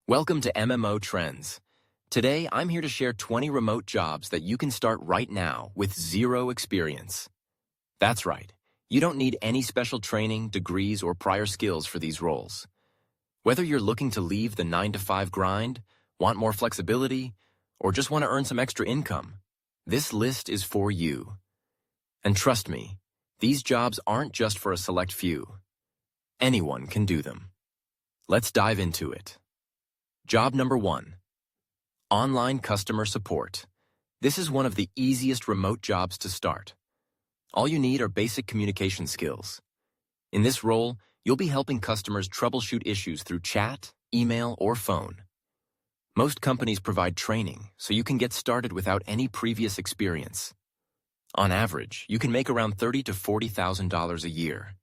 Welcome to MMO Trends. Today, I'm here to share 20 remote jobs that you can start right now with zero experience. That's right. You don't need any special training, degrees, or prior skills for these roles. Whether you're looking to leave the 9-to-5 grind, want more flexibility, or just want to earn some extra income, this list is for you. And trust me, these jobs aren't just for a select few. Anyone can do them. Let's dive into it. Job number 1. Online customer support. This is one of the easiest remote jobs to start. All you need are basic communication skills. In this role, you'll be helping customers troubleshoot issues through chat, email, or phone. Most companies provide training, so you can get started without any previous experience. On average, you can make around $30,000 to $40,000 a year.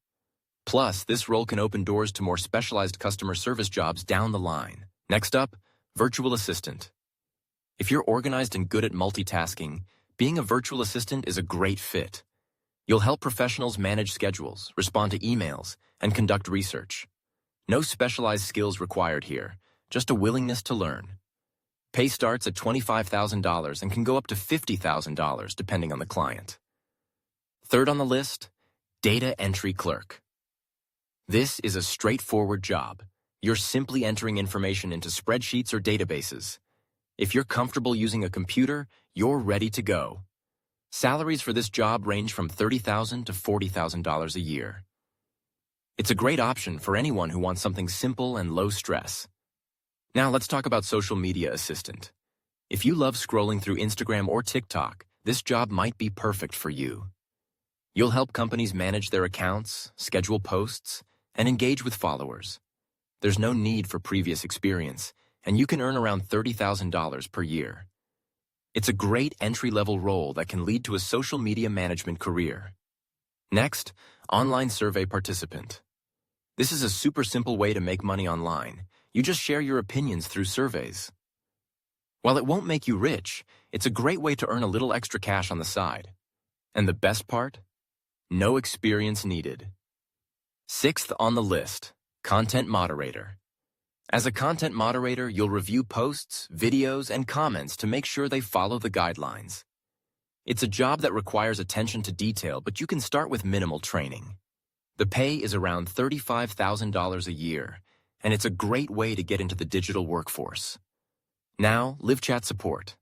Plus, this role can open doors to more specialized customer service jobs down the line. Next up, virtual assistant. If you're organized and good at multitasking, being a virtual assistant is a great fit. You'll help professionals manage schedules, respond to emails, and conduct research. No specialized skills required here, just a willingness to learn. Pay starts at $25,000 and can go up to $50,000 depending on the client. Third on the list, data entry clerk. This is a straightforward job. You're simply entering information into spreadsheets or databases. If you're comfortable using a computer, you're ready to go. Salaries for this job range from $30,000 to $40,000 a year. It's a great option for anyone who wants something simple and low stress. Now let's talk about social media assistant. If you love scrolling through Instagram or TikTok, this job might be perfect for you. You'll help companies manage their accounts, schedule posts, and engage with followers. There's no need for previous experience, and you can earn around $30,000 per year. It's a great entry-level role that can lead to a social media management career. Next, online survey participant. This is a super simple way to make money online. You just share your opinions through surveys. While it won't make you rich, it's a great way to earn a little extra cash on the side. And the best part? No experience needed. Sixth on the list. Content moderator. As a content moderator, you'll review posts, videos, and comments to make sure they follow the guidelines. It's a job that requires attention to detail, but you can start with minimal training. The pay is around $35,000 a year, and it's a great way to get into the digital workforce. Now, live chat support.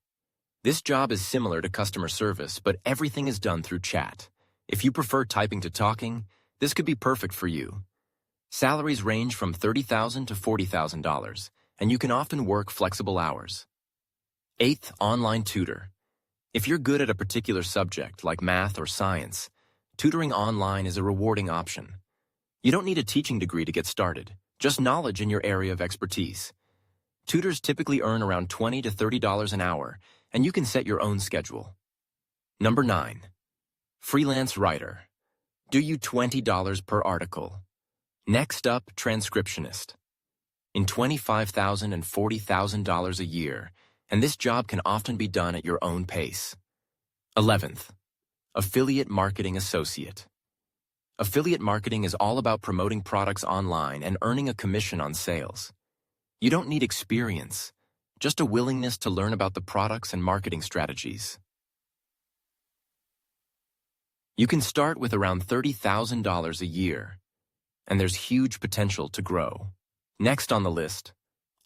This job is similar to customer service, but everything is done through chat. If you prefer typing to talking, this could be perfect for you. Salaries range from $30,000 to $40,000, and you can often work flexible hours. Eighth, online tutor. If you're good at a particular subject, like math or science, tutoring online is a rewarding option. You don't need a teaching degree to get started, just knowledge in your area of expertise. Tutors typically earn around $20 to $30 an hour, and you can set your own schedule. Number 9. Freelance writer. Do you $20 per article? Next up, transcriptionist. In $25,000 and $40,000 a year, and this job can often be done at your own pace. 11th, affiliate marketing associate. Affiliate marketing is all about promoting products online and earning a commission on sales. You don't need experience, just a willingness to learn about the products and marketing strategies. You can start with around $30,000 a year, and there's huge potential to grow. Next on the list,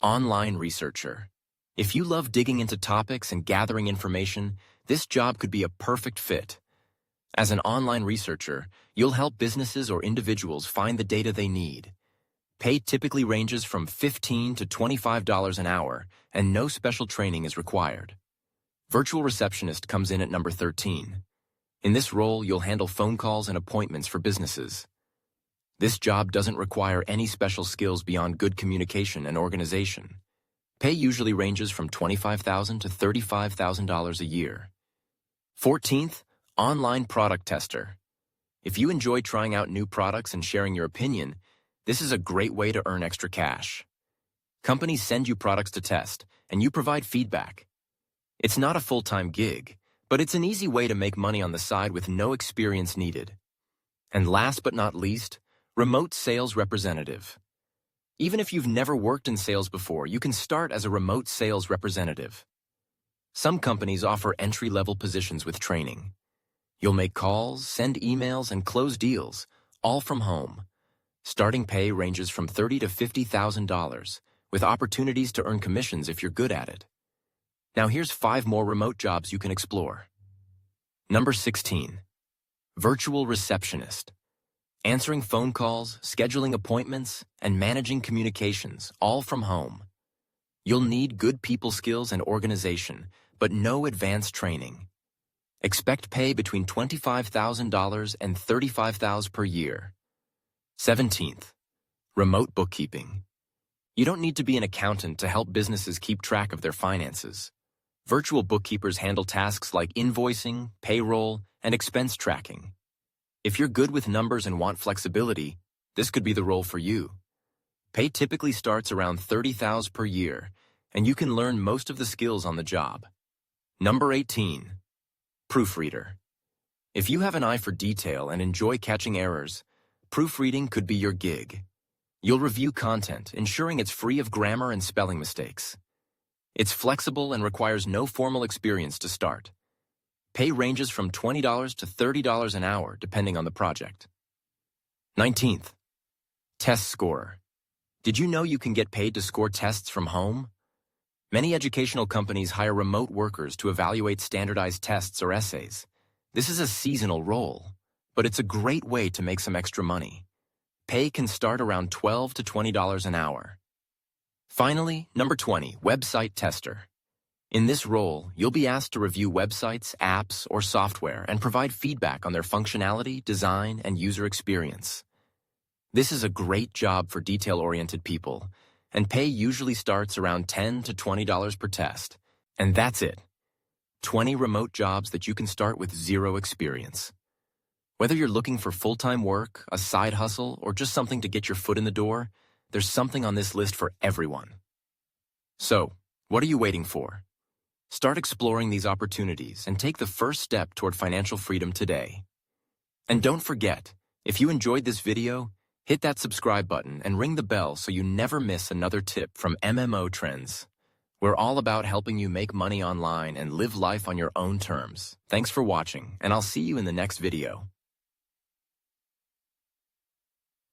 online researcher. If you love digging into topics and gathering information, this job could be a perfect fit. As an online researcher, you'll help businesses or individuals find the data they need. Pay typically ranges from $15 to $25 an hour, and no special training is required. Virtual receptionist comes in at number 13. In this role, you'll handle phone calls and appointments for businesses. This job doesn't require any special skills beyond good communication and organization. Pay usually ranges from $25,000 to $35,000 a year. 14th, online product tester. If you enjoy trying out new products and sharing your opinion, this is a great way to earn extra cash. Companies send you products to test, and you provide feedback. It's not a full-time gig, but it's an easy way to make money on the side with no experience needed. And last but not least, remote sales representative. Even if you've never worked in sales before, you can start as a remote sales representative. Some companies offer entry-level positions with training. You'll make calls, send emails, and close deals, all from home. Starting pay ranges from $30,000 to $50,000, with opportunities to earn commissions if you're good at it. Now here's 5 more remote jobs you can explore. Number 16. Virtual receptionist. Answering phone calls, scheduling appointments, and managing communications, all from home. You'll need good people skills and organization, but no advanced training. Expect pay between $25,000 and $35,000 per year. 17th. Remote bookkeeping. You don't need to be an accountant to help businesses keep track of their finances. Virtual bookkeepers handle tasks like invoicing, payroll, and expense tracking. If you're good with numbers and want flexibility, this could be the role for you. Pay typically starts around $30,000 per year, and you can learn most of the skills on the job. Number 18. Proofreader. If you have an eye for detail and enjoy catching errors, proofreading could be your gig. You'll review content, ensuring it's free of grammar and spelling mistakes. It's flexible and requires no formal experience to start. Pay ranges from $20 to $30 an hour, depending on the project. 19th. Test scorer. Did you know you can get paid to score tests from home? Many educational companies hire remote workers to evaluate standardized tests or essays. This is a seasonal role, but it's a great way to make some extra money. Pay can start around $12 to $20 an hour. Finally, number 20, website tester. In this role, you'll be asked to review websites, apps, or software and provide feedback on their functionality, design, and user experience. This is a great job for detail-oriented people, and pay usually starts around $10 to $20 per test. And that's it. 20 remote jobs that you can start with zero experience. Whether you're looking for full-time work, a side hustle, or just something to get your foot in the door, there's something on this list for everyone. So, what are you waiting for? Start exploring these opportunities and take the first step toward financial freedom today. And don't forget, if you enjoyed this video, hit that subscribe button and ring the bell so you never miss another tip from mmotrends. We're all about helping you make money online and live life on your own terms. Thanks for watching, and I'll see you in the next video.